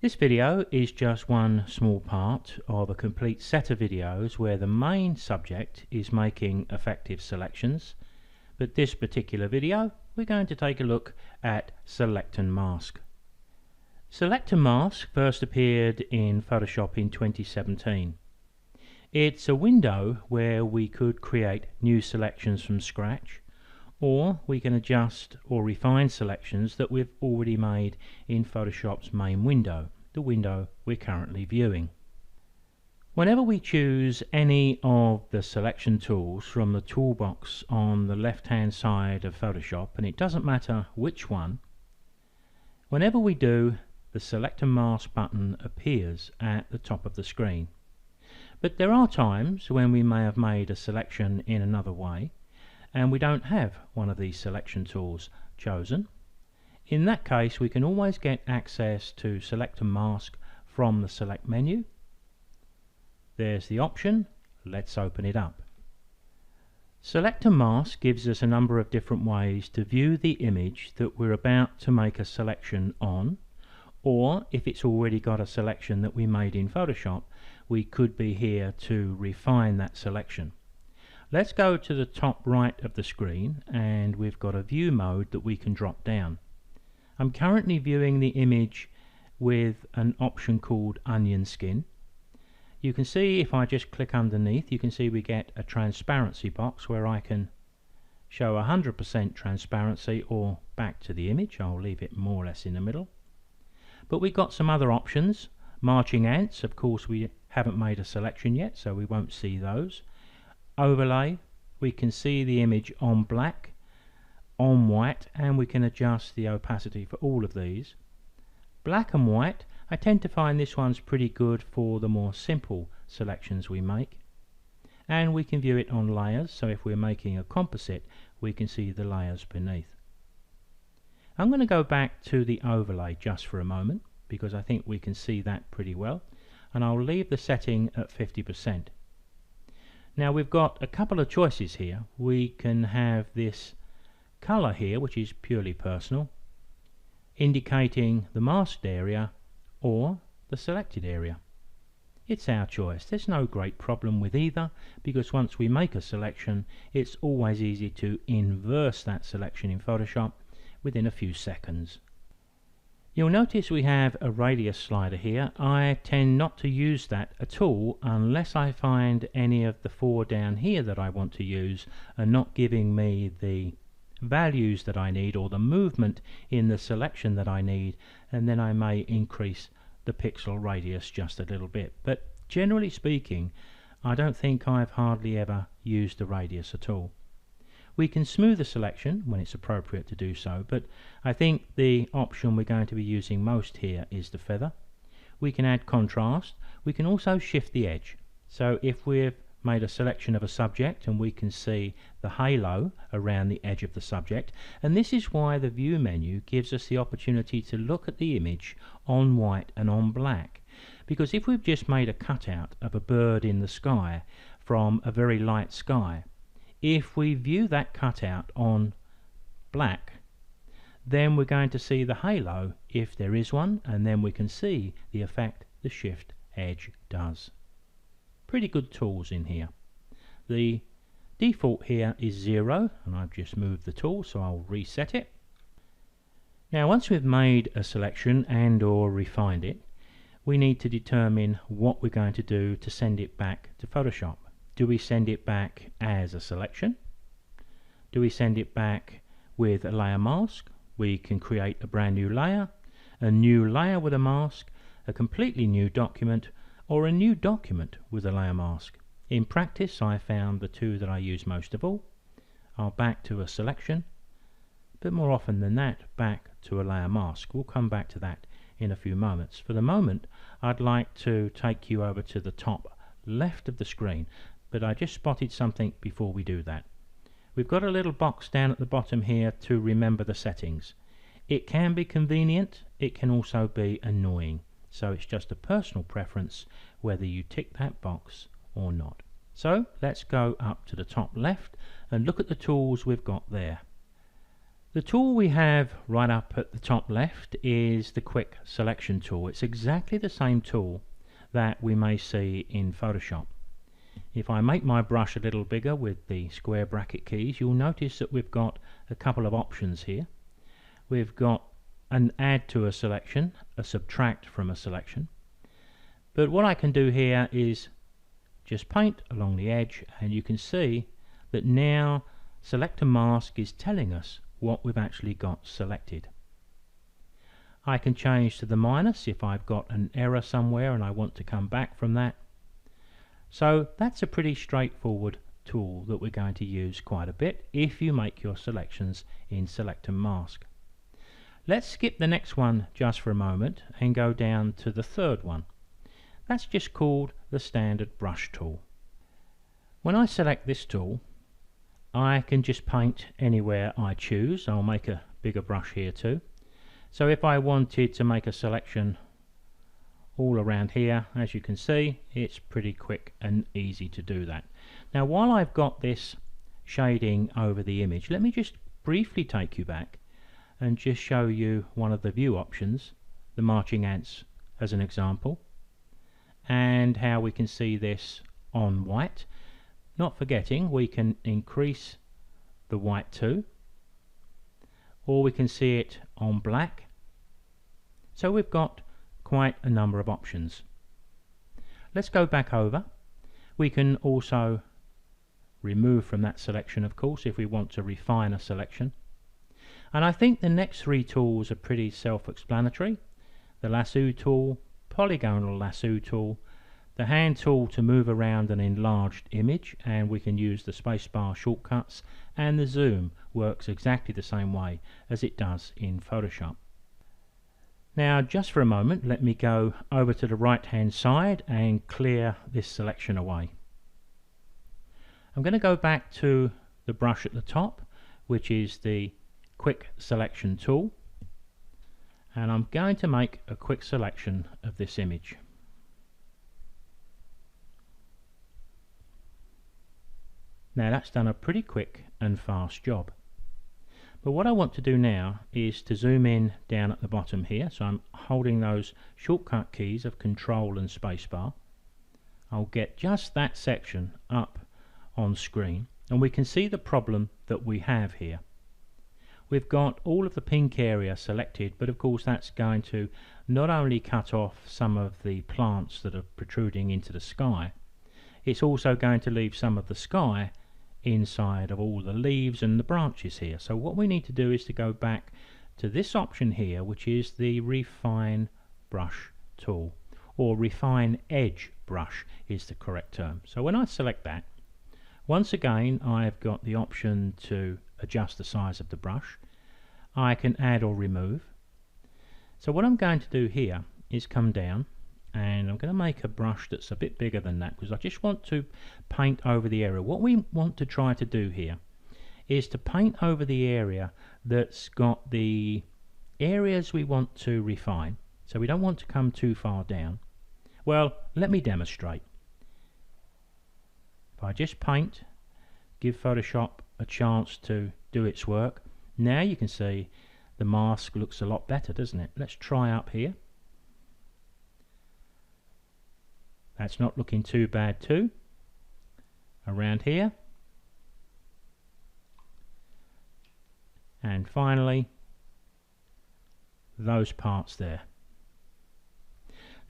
This video is just one small part of a complete set of videos where the main subject is making effective selections, but this particular video we're going to take a look at Select and Mask. Select and Mask first appeared in Photoshop in 2017. It's a window where we could create new selections from scratch, or we can adjust or refine selections that we've already made in Photoshop's main window, the window we're currently viewing. Whenever we choose any of the selection tools from the toolbox on the left hand side of Photoshop, and it doesn't matter which one, whenever we do, the Select and Mask button appears at the top of the screen. But there are times when we may have made a selection in another way and we don't have one of these selection tools chosen. In that case, we can always get access to Select and Mask from the Select menu. There's the option. Let's open it up. Select and Mask gives us a number of different ways to view the image that we're about to make a selection on, or if it's already got a selection that we made in Photoshop, we could be here to refine that selection. Let's go to the top right of the screen and we've got a view mode that we can drop down. I'm currently viewing the image with an option called Onion Skin. You can see if I just click underneath, you can see we get a transparency box where I can show 100% transparency or back to the image. I'll leave it more or less in the middle. But we've got some other options. Marching ants, of course we haven't made a selection yet, so we won't see those. Overlay, we can see the image on black, on white, and we can adjust the opacity for all of these. Black and white, I tend to find this one's pretty good for the more simple selections we make. And we can view it on layers, so if we're making a composite, we can see the layers beneath. I'm going to go back to the overlay just for a moment, because I think we can see that pretty well, and I'll leave the setting at 50%. Now we've got a couple of choices here. We can have this color here, which is purely personal, indicating the masked area or the selected area. It's our choice. There's no great problem with either, because once we make a selection, it's always easy to inverse that selection in Photoshop within a few seconds. You'll notice we have a radius slider here. I tend not to use that at all unless I find any of the four down here that I want to use are not giving me the values that I need or the movement in the selection that I need, and then I may increase the pixel radius just a little bit. But generally speaking, I don't think I've hardly ever used the radius at all. We can smooth the selection when it's appropriate to do so, but I think the option we're going to be using most here is the feather. We can add contrast. We can also shift the edge. So if we've made a selection of a subject and we can see the halo around the edge of the subject, and this is why the view menu gives us the opportunity to look at the image on white and on black. Because if we've just made a cutout of a bird in the sky from a very light sky, if we view that cutout on black, then we're going to see the halo if there is one, and then we can see the effect the shift edge does. Pretty good tools in here. The default here is 0, and I've just moved the tool, so I'll reset it. Now once we've made a selection and or refined it, we need to determine what we're going to do to send it back to Photoshop. Do we send it back as a selection? Do we send it back with a layer mask? We can create a brand new layer with a mask, a completely new document, or a new document with a layer mask. In practice, I found the two that I use most of all are back to a selection, but more often than that, back to a layer mask. We'll come back to that in a few moments. For the moment, I'd like to take you over to the top left of the screen, but I just spotted something before we do that. We've got a little box down at the bottom here to remember the settings. It can be convenient, it can also be annoying, so it's just a personal preference whether you tick that box or not. So let's go up to the top left and look at the tools we've got there. The tool we have right up at the top left is the Quick Selection tool. It's exactly the same tool that we may see in Photoshop. If I make my brush a little bigger with the square bracket keys, you'll notice that we've got a couple of options here. We've got an add to a selection, a subtract from a selection. But what I can do here is just paint along the edge, and you can see that now Select a Mask is telling us what we've actually got selected. I can change to the minus if I've got an error somewhere and I want to come back from that. So that's a pretty straightforward tool that we're going to use quite a bit if you make your selections in Select and Mask. Let's skip the next one just for a moment and go down to the third one. That's just called the Standard Brush tool. When I select this tool, I can just paint anywhere I choose. I'll make a bigger brush here too. So if I wanted to make a selection all around here, as you can see, it's pretty quick and easy to do that. Now while I've got this shading over the image, let me just briefly take you back and just show you one of the view options, the marching ants as an example, and how we can see this on white. Not forgetting we can increase the white too, or we can see it on black. So we've got quite a number of options. Let's go back over. We can also remove from that selection, of course, if we want to refine a selection. And I think the next three tools are pretty self-explanatory. The lasso tool, polygonal lasso tool, the hand tool to move around an enlarged image, and we can use the spacebar shortcuts, and the zoom works exactly the same way as it does in Photoshop. Now just for a moment, let me go over to the right hand side and clear this selection away. I'm going to go back to the brush at the top, which is the Quick Selection tool, and I'm going to make a quick selection of this image. Now that's done a pretty quick and fast job. But what I want to do now is to zoom in down at the bottom here. So I'm holding those shortcut keys of Ctrl and Spacebar. I'll get just that section up on screen, and we can see the problem that we have here. We've got all of the pink area selected, but of course that's going to not only cut off some of the plants that are protruding into the sky, it's also going to leave some of the sky inside of all the leaves and the branches here. So what we need to do is to go back to this option here, which is the Refine Brush tool, or Refine Edge Brush is the correct term. So when I select that, once again I've got the option to adjust the size of the brush. I can add or remove. So what I'm going to do here is come down, and I'm going to make a brush that's a bit bigger than that because I just want to paint over the area. What we want to try to do here is to paint over the area that's got the areas we want to refine. So we don't want to come too far down. Well, let me demonstrate. If I just paint, give Photoshop a chance to do its work, now you can see the mask looks a lot better, doesn't it? Let's try up here. That's not looking too bad too. Around here. And finally, those parts there.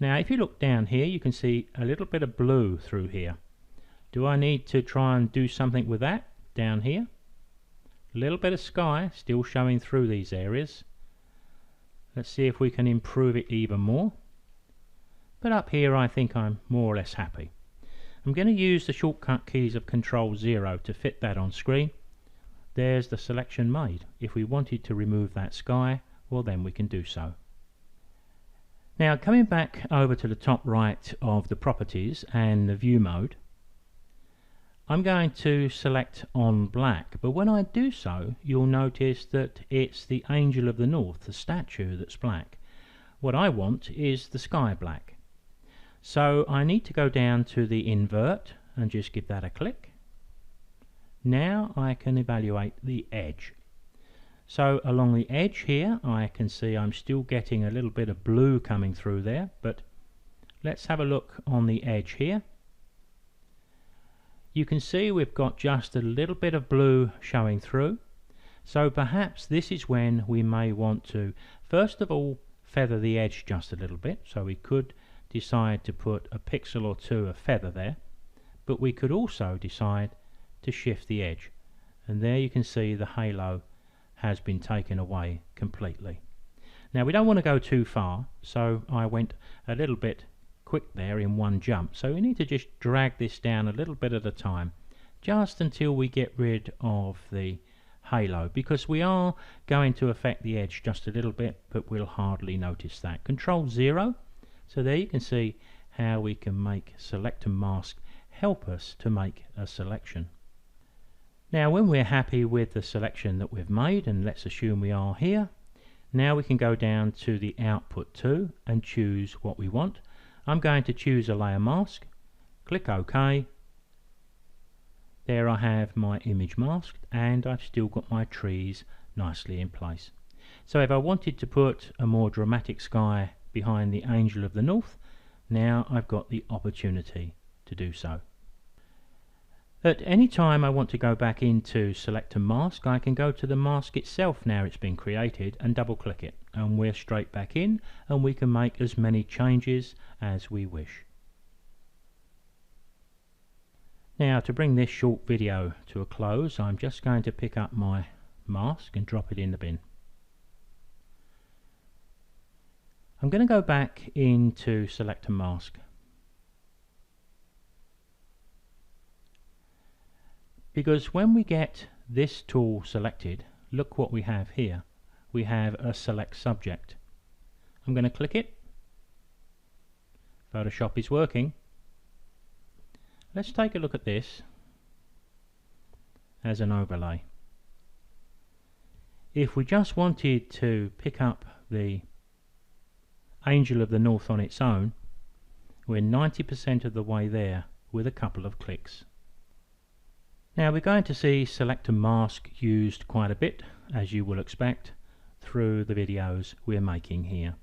Now if you look down here, you can see a little bit of blue through here. Do I need to try and do something with that down here? A little bit of sky still showing through these areas. Let's see if we can improve it even more. But up here I think I'm more or less happy. I'm going to use the shortcut keys of Ctrl+0 to fit that on screen. There's the selection made. If we wanted to remove that sky, well then we can do so. Now coming back over to the top right of the properties and the view mode, I'm going to select on black, but when I do so you'll notice that it's the Angel of the North, the statue, that's black. What I want is the sky black. So I need to go down to the invert and just give that a click. Now I can evaluate the edge. So along the edge here I can see I'm still getting a little bit of blue coming through there, but let's have a look on the edge here. You can see we've got just a little bit of blue showing through, so perhaps this is when we may want to first of all feather the edge just a little bit. So we could decide to put a pixel or two of feather there, but we could also decide to shift the edge, and there you can see the halo has been taken away completely. Now we don't want to go too far, so I went a little bit quick there in one jump, so we need to just drag this down a little bit at a time just until we get rid of the halo, because we are going to affect the edge just a little bit, but we'll hardly notice that. Ctrl+0, so there you can see how we can make select and mask help us to make a selection. Now when we're happy with the selection that we've made, and let's assume we are here, now we can go down to the output too and choose what we want. I'm going to choose a layer mask, click OK. There I have my image masked, and I've still got my trees nicely in place. So if I wanted to put a more dramatic sky behind the Angel of the North, now I've got the opportunity to do so. At any time I want to go back into select and mask, I can go to the mask itself now it's been created and double click it, and we're straight back in, and we can make as many changes as we wish. Now to bring this short video to a close, I'm just going to pick up my mask and drop it in the bin. I'm going to go back into select and mask. Because when we get this tool selected, look what we have here. We have a select subject. I'm going to click it. Photoshop is working. Let's take a look at this as an overlay. If we just wanted to pick up the Angel of the North on its own, we're 90% of the way there with a couple of clicks. Now we're going to see select and mask used quite a bit, as you will expect, through the videos we're making here.